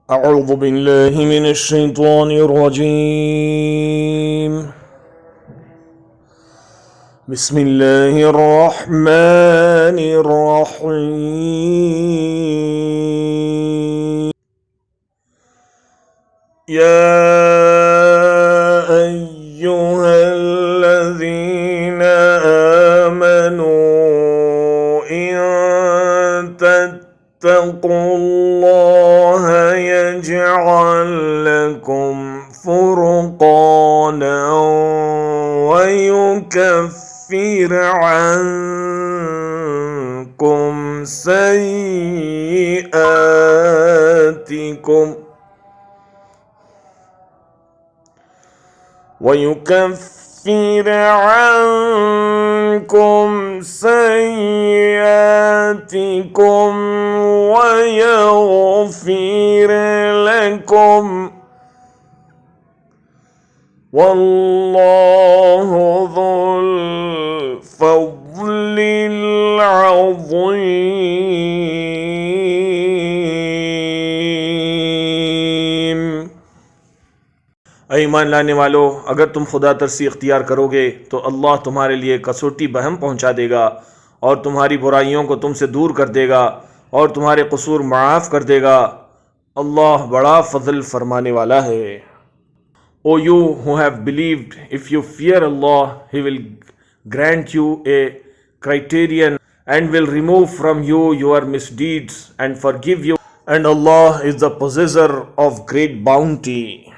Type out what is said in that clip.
أعوذ بالله من الشيطان الرجيم. بسم الله الرحمن الرحيم. يا أيها الذين آمنوا إن تتقوا الله يجعل لكم فرقانا ويكفر عنكم سيئاتكم ويغفر لكم والله ذو الفضل العظيم. ईमान लाने वालों, अगर तुम खुदा तरसी इख्तियार करोगे तो अल्लाह तुम्हारे लिए कसौटी बहम पहुंचा देगा और तुम्हारी बुराइयों को तुमसे दूर कर देगा और तुम्हारे कसूर माफ़ कर देगा. अल्लाह बड़ा फजल फरमाने वाला है. O you who have believed, if you fear Allah, He will grant you a criterion and will remove from you your misdeeds and forgive you. And Allah is the possessor of great bounty.